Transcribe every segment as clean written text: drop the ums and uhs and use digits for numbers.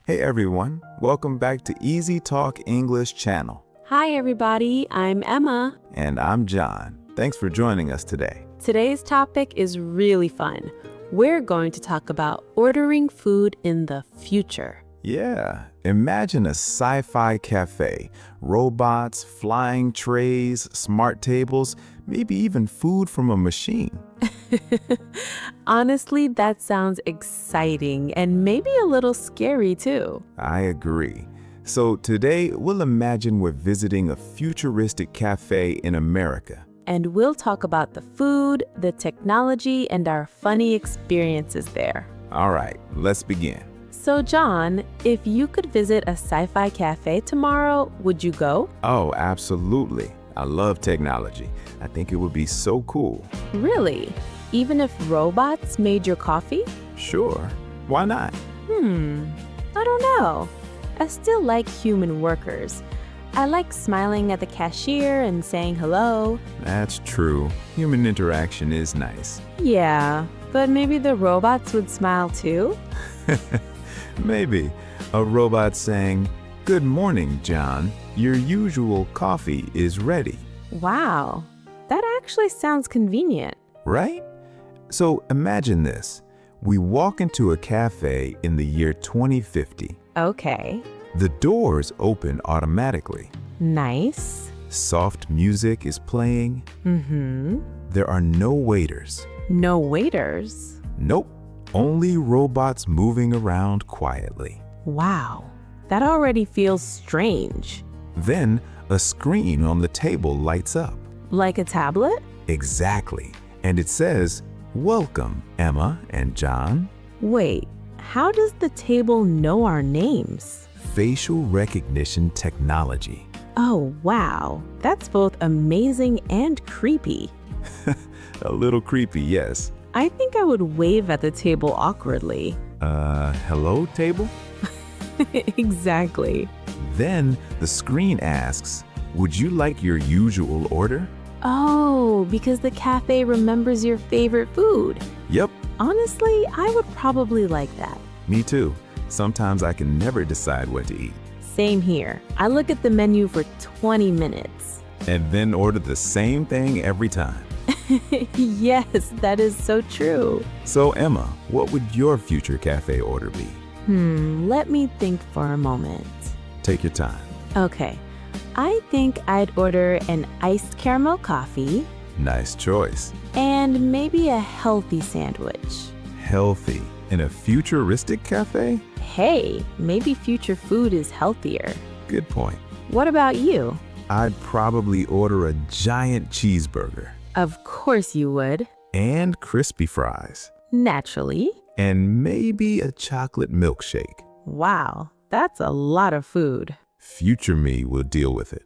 Hey everyone, welcome back to Easy Talk English channel. Hi everybody, I'm Emma. And I'm John. Thanks for joining us today. Today's topic is really fun. We're going to talk about ordering food in the future. Yeah, imagine a sci-fi cafe, robots, flying trays, smart tables, maybe even food from a machine. Honestly, that sounds exciting and maybe a little scary too. I agree. So today we'll imagine we're visiting a futuristic cafe in America. And we'll talk about the food, the technology, and our funny experiences there. All right, let's begin. So John, if you could visit a sci-fi cafe tomorrow, would you go? Oh, absolutely. I love technology. I think it would be so cool. Really? Even if robots made your coffee? Sure. Why not? I don't know. I still like human workers. I like smiling at the cashier and saying hello. That's true. Human interaction is nice. Yeah, but maybe the robots would smile too? Maybe. A robot saying, "Good morning, John. Your usual coffee is ready." Wow, that actually sounds convenient. Right? So imagine this. We walk into a cafe in the year 2050. Okay, The doors open automatically. nice. Soft music is playing. There are no waiters. No waiters. Nope. Only robots moving around quietly. Wow, that already feels strange. Then a screen on the table lights up. Like a tablet? Exactly. And it says, "Welcome, Emma and John." Wait, how does the table know our names? Facial recognition technology. Oh, wow, that's both amazing and creepy. A little creepy, yes. I think I would wave at the table awkwardly. Hello, table? Exactly. Then the screen asks, "Would you like your usual order?" Oh, because the cafe remembers your favorite food. Yep, Honestly, I would probably like that. me too. Sometimes I can never decide what to eat. Same here. I look at the menu for 20 minutes. And then order the same thing every time. Yes, that is so true. So Emma, what would your future cafe order be? Let me think for a moment. Take your time. Okay, I think I'd order an iced caramel coffee Nice choice. and maybe a healthy sandwich. Healthy in a futuristic cafe? Hey, maybe future food is healthier. Good point. What about you? I'd probably order a giant cheeseburger Of course you would. and crispy fries Naturally. and maybe a chocolate milkshake. Wow, that's a lot of food. Future me will deal with it.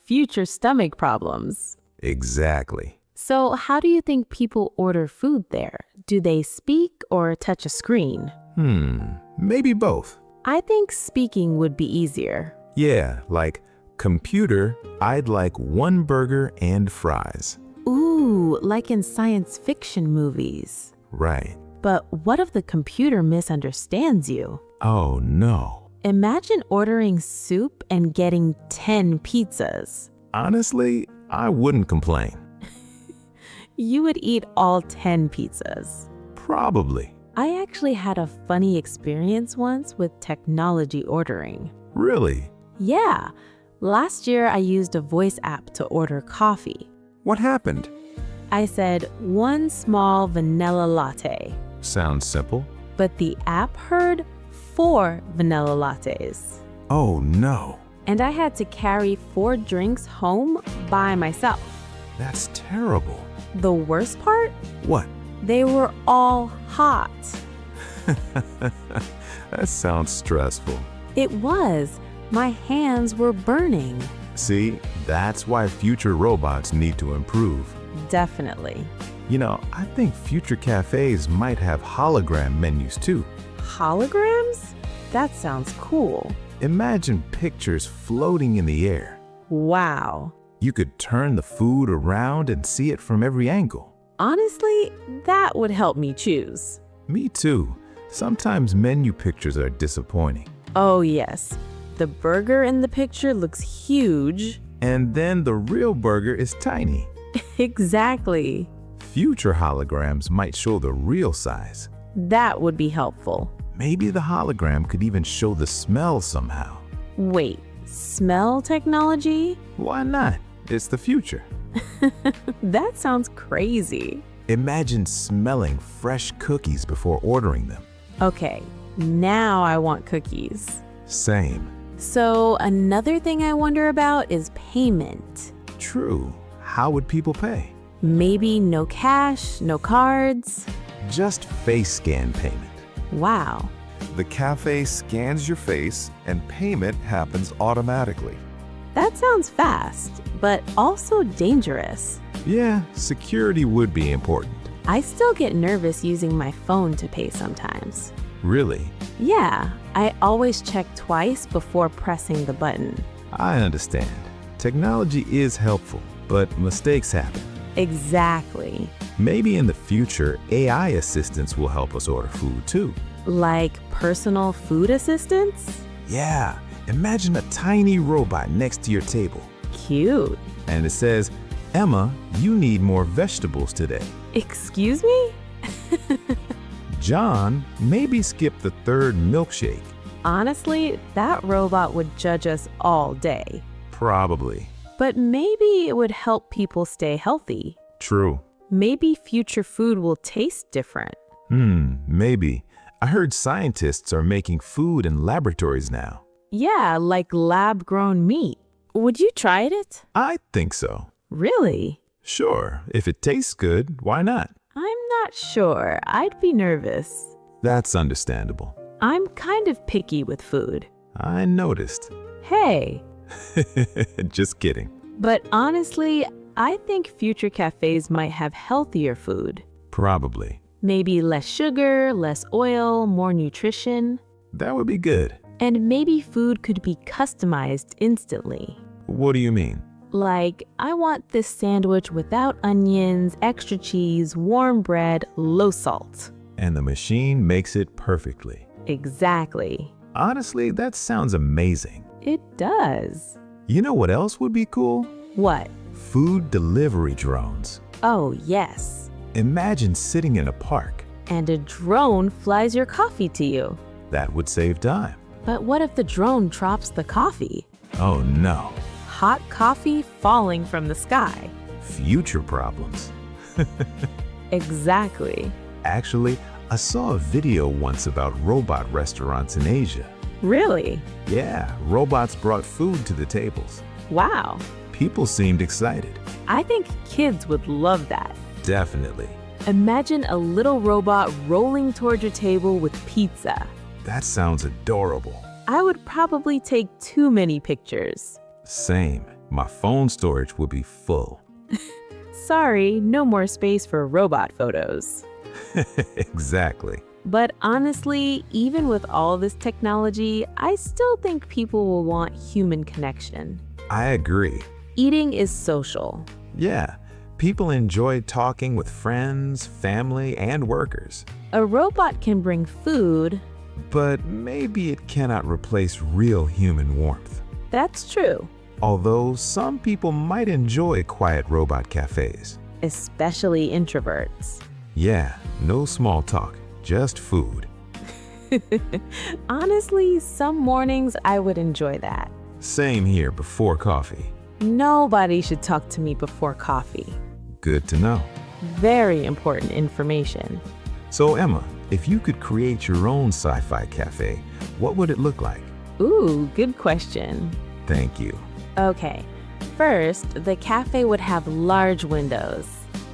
Future stomach problems. Exactly. So how do you think people order food there? Do they speak or touch a screen? Maybe both. I think speaking would be easier. Yeah, like, "Computer, I'd like one burger and fries." Ooh, like in science fiction movies. Right. But what if the computer misunderstands you? Oh no. Imagine ordering soup and getting 10 pizzas. Honestly, I wouldn't complain. You would eat all 10 pizzas. Probably. I actually had a funny experience once with technology ordering. Really? Yeah, last year I used a voice app to order coffee. What happened? I said, one small vanilla latte, Sounds simple. but the app heard 4 vanilla lattes. Oh no. And I had to carry 4 drinks home by myself. That's terrible. The worst part? What? They were all hot. That sounds stressful. It was. My hands were burning. See, that's why future robots need to improve. Definitely. You know, I think future cafes might have hologram menus too. Holograms? That sounds cool. Imagine pictures floating in the air. Wow. You could turn the food around and see it from every angle. Honestly, that would help me choose. Me too. Sometimes menu pictures are disappointing. Oh, yes. The burger in the picture looks huge. And then the real burger is tiny. Exactly. Future holograms might show the real size. That would be helpful. Maybe the hologram could even show the smell somehow. Wait, smell technology? Why not? It's the future. That sounds crazy. Imagine smelling fresh cookies before ordering them. Okay, now I want cookies. Same. So another thing I wonder about is payment. True. How would people pay? Maybe no cash, no cards. Just face scan payment. Wow. The cafe scans your face and payment happens automatically. That sounds fast, but also dangerous. Yeah, security would be important. I still get nervous using my phone to pay sometimes. Really? Yeah, I always check twice before pressing the button. I understand. Technology is helpful, but mistakes happen. Exactly. Maybe in the future, AI assistants will help us order food too. Like personal food assistants? Yeah, imagine a tiny robot next to your table. Cute. And it says, Emma, you need more vegetables today. Excuse me? John, maybe skip the third milkshake. Honestly, that robot would judge us all day. Probably. But maybe it would help people stay healthy. True. Maybe future food will taste different. Maybe. I heard scientists are making food in laboratories now. Yeah, like lab-grown meat. Would you try it? I think so. Really? Sure, if it tastes good, why not? I'm not sure. I'd be nervous. That's understandable. I'm kind of picky with food. I noticed. Hey. Just kidding. But honestly, I think future cafes might have healthier food. Probably. Maybe less sugar, less oil, more nutrition. That would be good. And maybe food could be customized instantly. What do you mean? Like, I want this sandwich without onions, extra cheese, warm bread, low salt. And the machine makes it perfectly. Exactly. Honestly, that sounds amazing. It does. You know what else would be cool? What? Food delivery drones. Oh, yes. Imagine sitting in a park. And a drone flies your coffee to you. That would save time. But what if the drone drops the coffee? Oh no. Hot coffee falling from the sky. Future problems. Exactly. Actually, I saw a video once about robot restaurants in Asia. Really? Yeah, robots brought food to the tables. Wow. People seemed excited. I think kids would love that. Definitely. Imagine a little robot rolling toward your table with pizza. That sounds adorable. I would probably take too many pictures. Same. My phone storage would be full. Sorry, no more space for robot photos. Exactly. But honestly, even with all this technology, I still think people will want human connection. I agree. Eating is social. Yeah, people enjoy talking with friends, family, and workers. A robot can bring food. But maybe it cannot replace real human warmth. That's true. Although some people might enjoy quiet robot cafes. Especially introverts. Yeah, no small talk, just food. Honestly, some mornings I would enjoy that. Same here before coffee. Nobody should talk to me before coffee. Good to know. Very important information. So Emma, if you could create your own sci-fi cafe, what would it look like? Ooh, good question. Thank you. Okay, first, the cafe would have large windows,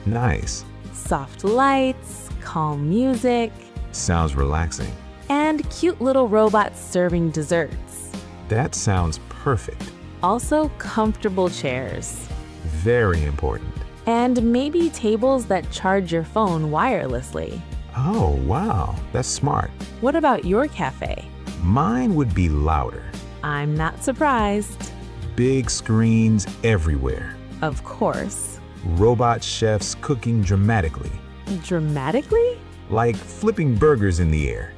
Nice. soft lights, calm music, Sounds relaxing. and cute little robots serving desserts. That sounds perfect. Also, comfortable chairs. Very important. And maybe tables that charge your phone wirelessly. Oh, wow. That's smart. What about your cafe? Mine would be louder. I'm not surprised. Big screens everywhere. Of course. Robot chefs cooking dramatically. Dramatically? Like flipping burgers in the air.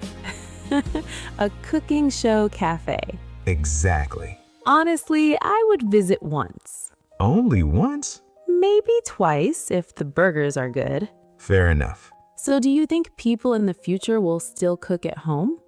A cooking show cafe. Exactly. Honestly, I would visit once. Only once? Maybe twice if the burgers are good. Fair enough. So do you think people in the future will still cook at home?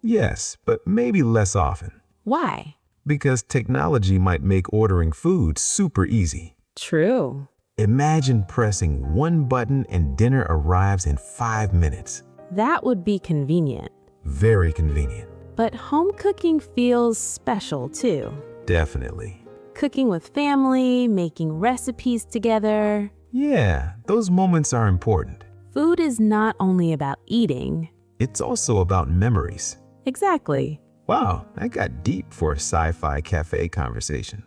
Yes, but maybe less often. Why? Because technology might make ordering food super easy. True. Imagine pressing one button and dinner arrives in 5 minutes. That would be convenient. Very convenient. But home cooking feels special too. Definitely. Cooking with family, making recipes together. Yeah, those moments are important. Food is not only about eating. It's also about memories. Exactly. Wow, that got deep for a sci-fi cafe conversation.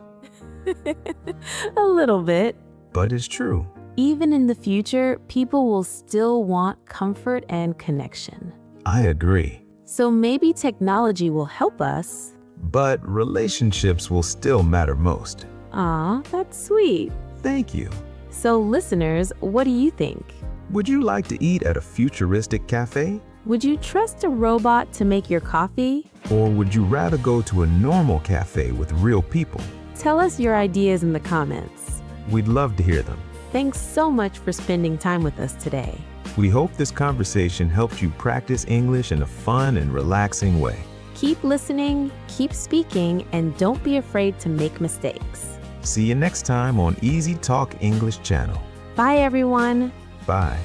A little bit. But it's true. Even in the future, people will still want comfort and connection. I agree. So maybe technology will help us. But relationships will still matter most. Aw, that's sweet. Thank you. So listeners, what do you think? Would you like to eat at a futuristic cafe? Would you trust a robot to make your coffee? Or would you rather go to a normal cafe with real people? Tell us your ideas in the comments. We'd love to hear them. Thanks so much for spending time with us today. We hope this conversation helped you practice English in a fun and relaxing way. Keep listening, keep speaking, and don't be afraid to make mistakes. See you next time on Easy Talk English channel. Bye, everyone. Bye.